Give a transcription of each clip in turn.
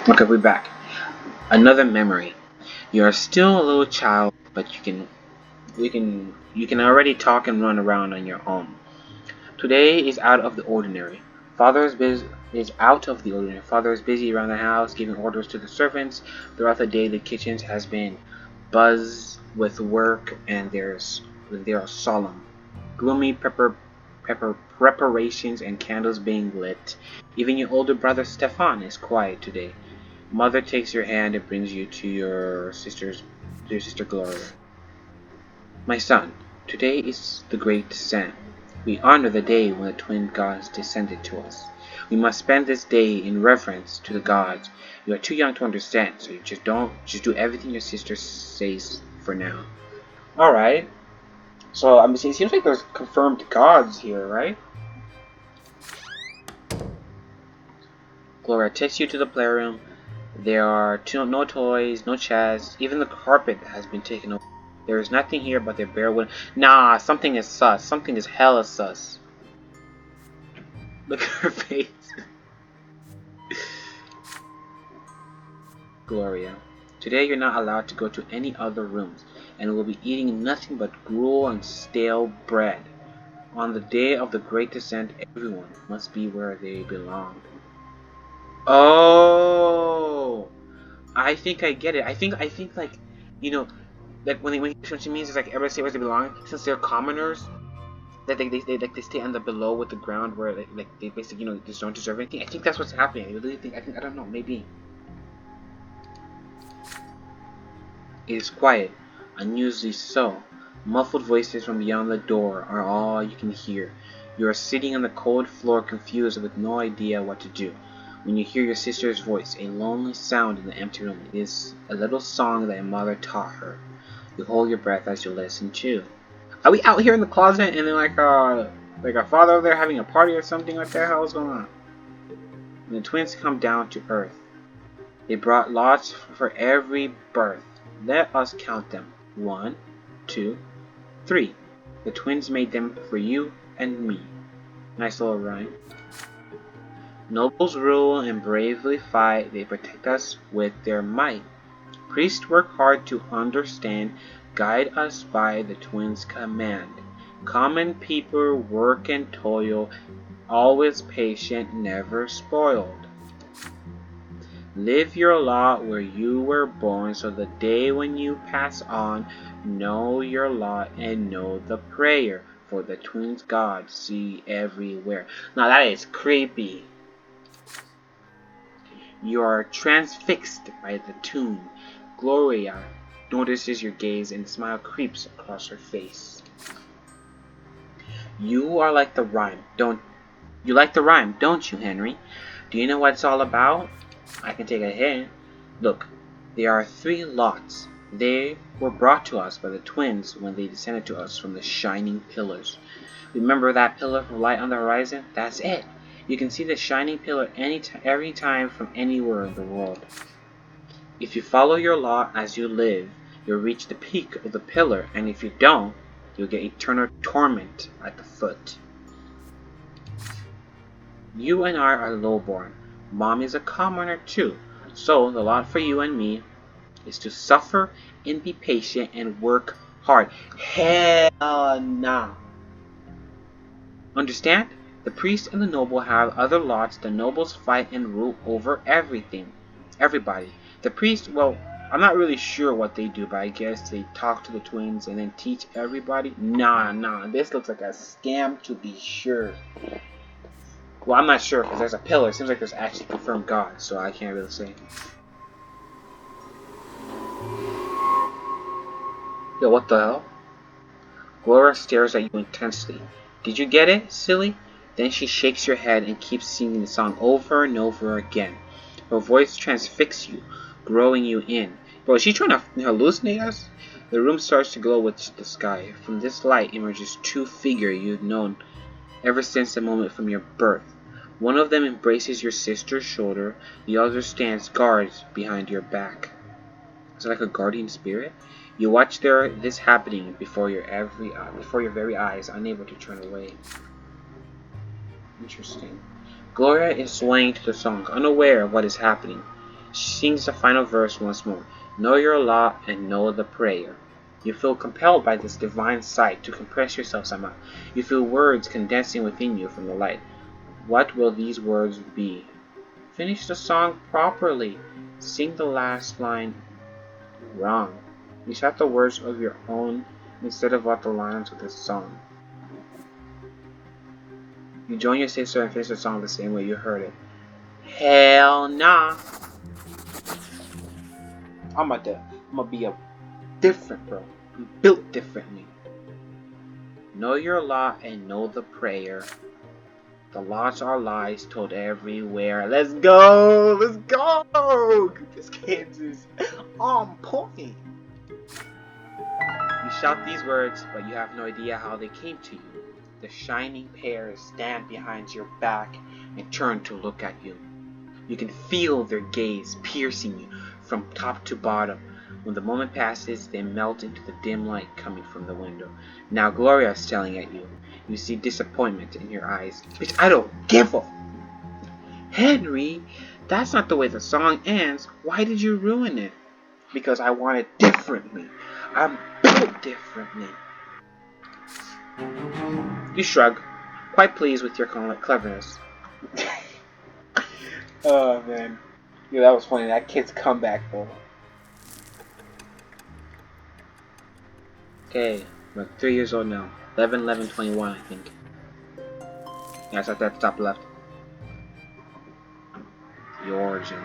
Okay, we're back. Another memory. You are still a little child, but you can already talk and run around on your own. Today is out of the ordinary. Is out of the ordinary. Father is busy around the house giving orders to the servants. Throughout the day, the kitchen has been buzzed with work, and they are solemn, gloomy preparations and candles being lit. Even your older brother Stefan is quiet today. Mother takes your hand and brings you to your sister Gloria. My son, today is the great descent. We honor the day when the twin gods descended to us. We must spend this day in reverence to the gods. You are too young to understand, so you just do everything your sister says for now. Alright. So it seems like there's confirmed gods here, right? Gloria takes you to the playroom. There are no toys, no chess, even the carpet has been taken away. There is nothing here but their bare wood. Nah, something is sus. Something is hella sus. Look at her face. Gloria, today you're not allowed to go to any other rooms, and will be eating nothing but gruel and stale bread. On the day of the great descent, everyone must be where they belong. Oh, I think I get it. I think like, you know, like when she means is like everybody stay where they belong, since they're commoners, that they stay on the below with the ground where like they basically just don't deserve anything. I think that's what's happening. I really think I don't know, maybe. It is quiet, unusually so. Muffled voices from beyond the door are all you can hear. You are sitting on the cold floor, confused with no idea what to do. When you hear your sister's voice, a lonely sound in the empty room, it is a little song that your mother taught her. You hold your breath as you listen too. Are we out here in the closet and then like our father over there having a party or something? What the hell is going on? And the twins come down to earth. They brought lots for every birth. Let us count them. 1, 2, 3. The twins made them for you and me. Nice little rhyme. Nobles rule and bravely fight. They protect us with their might. Priests work hard to understand, guide us by the twins' command. Common people work and toil, always patient, never spoiled. Live your lot where you were born, so the day when you pass on, know your lot and know the prayer, for the twins God see everywhere. Now that is creepy. You are transfixed by the tune. Gloria notices your gaze and a smile creeps across her face. You are like the rhyme, don't you like the rhyme, don't you, Henry? Do you know what it's all about? I can take a hint. Look, there are 3 lots. They were brought to us by the twins when they descended to us from the shining pillars. Remember that pillar of light on the horizon? That's it. You can see the shining pillar every time from anywhere in the world. If you follow your lot as you live, you'll reach the peak of the pillar, and if you don't, you'll get eternal torment at the foot. You and I are lowborn. Mom is a commoner too. So the lot for you and me is to suffer and be patient and work hard. Hell nah. Understand? The priest and the noble have other lots. The nobles fight and rule over everything. Everybody. The priest, well, I'm not really sure what they do, but I guess they talk to the twins and then teach everybody. Nah. This looks like a scam to be sure. Well, I'm not sure because there's a pillar. It seems like there's actually confirmed God, so I can't really say. Yo, what the hell? Gloria stares at you intensely. Did you get it, silly? Then she shakes her head and keeps singing the song over and over again. Her voice transfixes you, growing you in. Bro, is she trying to hallucinate us? The room starts to glow with the sky. From this light emerges 2 figures you've known ever since the moment from your birth. One of them embraces your sister's shoulder, the other stands guard behind your back. Is it like a guardian spirit? You watch this happening before your very eyes, unable to turn away. Interesting. Gloria is swaying to the song, unaware of what is happening. She sings the final verse once more. Know your law and know the prayer. You feel compelled by this divine sight to compress yourself somehow. You feel words condensing within you from the light. What will these words be? Finish the song properly. Sing the last line wrong. Recite the words of your own instead of what the lines of this song. You join your sister and finish the song the same way you heard it. Hell nah. I'm gonna be a different, bro. I'm built differently. Know your law and know the prayer. The laws are lies told everywhere. Let's go! Let's go! This kid's is on point. You shout these words, but you have no idea how they came to you. The shining pairs stand behind your back and turn to look at you. You can feel their gaze piercing you from top to bottom. When the moment passes, they melt into the dim light coming from the window. Now Gloria is staring at you. You see disappointment in your eyes. Bitch, I don't give a... Henry, that's not the way the song ends. Why did you ruin it? Because I want it differently. I'm built differently. You shrug, quite pleased with your cleverness. Oh, man. Yeah, that was funny. That kid's comeback, bro. Okay, we're 3 years old now. 11, 11, 21, I think. Yeah, it's at that top left. The origin.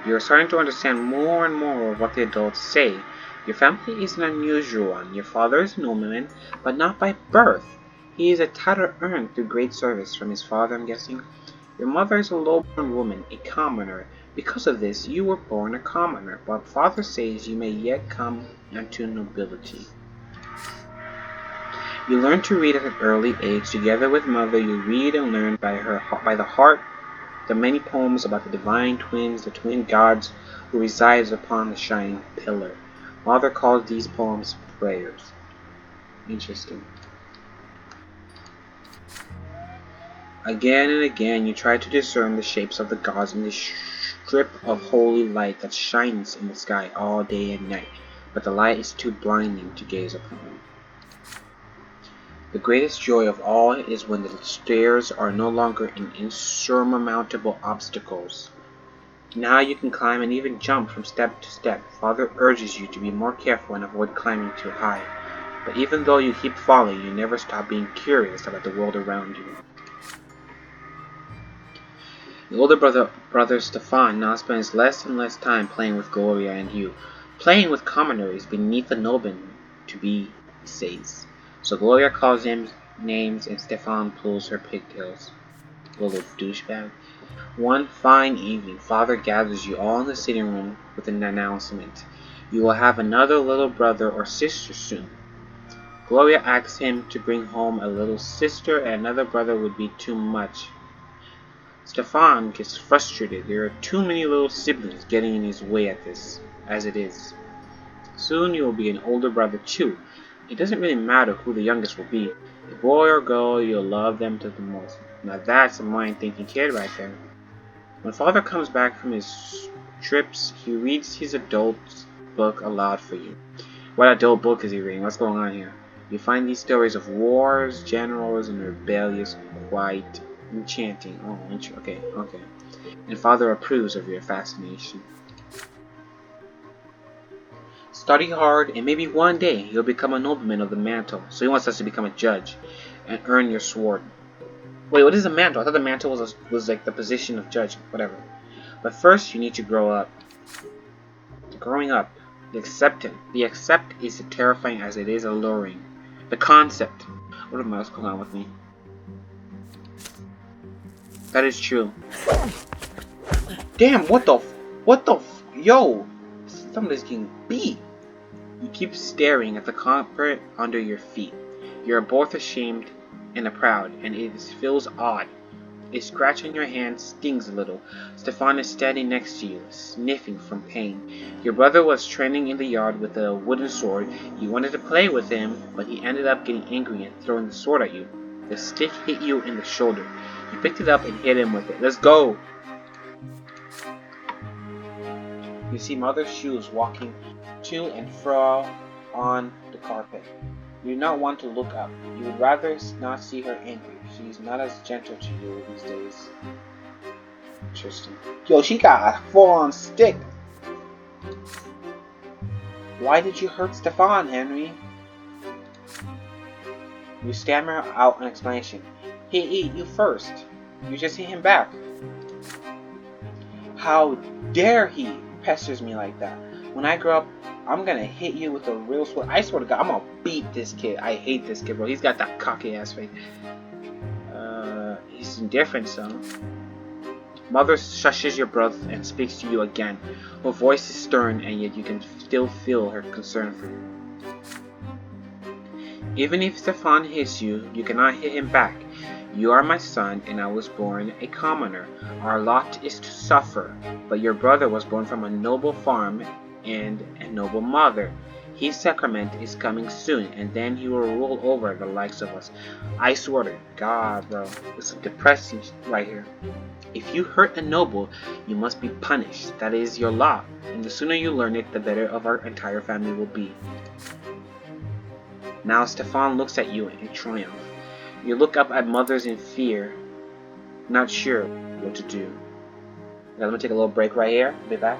You're starting to understand more and more of what the adults say. Your family is an unusual one. Your father is a nobleman, but not by birth. He is a title earned through great service from his father, I'm guessing. Your mother is a low-born woman, a commoner. Because of this, you were born a commoner, but father says you may yet come unto nobility. You learn to read at an early age. Together with mother, you read and learn by the heart the many poems about the divine twins, the twin gods who resides upon the shining pillar. Mother calls these poems prayers. Interesting. Again and again you try to discern the shapes of the gods in this strip of holy light that shines in the sky all day and night, but the light is too blinding to gaze upon. The greatest joy of all is when the stairs are no longer insurmountable obstacles. Now you can climb and even jump from step to step. Father urges you to be more careful and avoid climbing too high. But even though you keep falling, you never stop being curious about the world around you. The older brother Stefan now spends less and less time playing with Gloria and you. Playing with commoners is beneath a nobleman to be, he says. So Gloria calls him names and Stefan pulls her pigtails. Little douchebag. One fine evening, Father gathers you all in the sitting room with an announcement. You will have another little brother or sister soon. Gloria asks him to bring home a little sister, and another brother would be too much. Stefan gets frustrated. There are too many little siblings getting in his way at this, as it is. Soon you will be an older brother too. It doesn't really matter who the youngest will be. A boy or girl, you'll love them to the most. Now that's a mind-thinking kid right there. When Father comes back from his trips, he reads his adult book aloud for you. What adult book is he reading? What's going on here? You find these stories of wars, generals, and rebellions quite enchanting. Oh, okay. And Father approves of your fascination. Study hard, and maybe one day you'll become a nobleman of the mantle. So he wants us to become a judge and earn your sword. Wait, what is a mantle? I thought the mantle was like the position of judge, whatever. But first, you need to grow up. Growing up, the accept is as terrifying as it is alluring. The concept. What am I going on with me? That is true. Damn, yo! Somebody's getting beat. You keep staring at the carpet under your feet. You're both ashamed and proud, and it feels odd. A scratch on your hand stings a little. Stefan is standing next to you, sniffing from pain. Your brother was training in the yard with a wooden sword. You wanted to play with him, but he ended up getting angry and throwing the sword at you. The stick hit you in the shoulder. You picked it up and hit him with it. Let's go! You see Mother's shoes walking to and fro on the carpet. You do not want to look up. You would rather not see her angry. She's not as gentle to you these days. Interesting. Yo, she got a full-on stick. Why did you hurt Stefan, Henry? You stammer out an explanation. He ate you first. You just hit him back. How dare he pesters me like that? When I grow up, I'm gonna hit you with a real sword. I swear to God, I'm gonna beat this kid. I hate this kid, bro. He's got that cocky ass face. He's indifferent, son. Mother shushes your brother and speaks to you again. Her voice is stern, and yet you can still feel her concern for you. Even if Stefan hits you, you cannot hit him back. You are my son, and I was born a commoner. Our lot is to suffer, but your brother was born from a noble farm and a noble mother. His sacrament is coming soon, and then he will rule over the likes of us. I swear to God, bro, it's depressing right here. If you hurt a noble, you must be punished. That is your law, and the sooner you learn it, the better of our entire family will be. Now Stefan looks at you in triumph. You look up at Mother's in fear, not sure what to do. Okay, let me take a little break right here. I'll be back.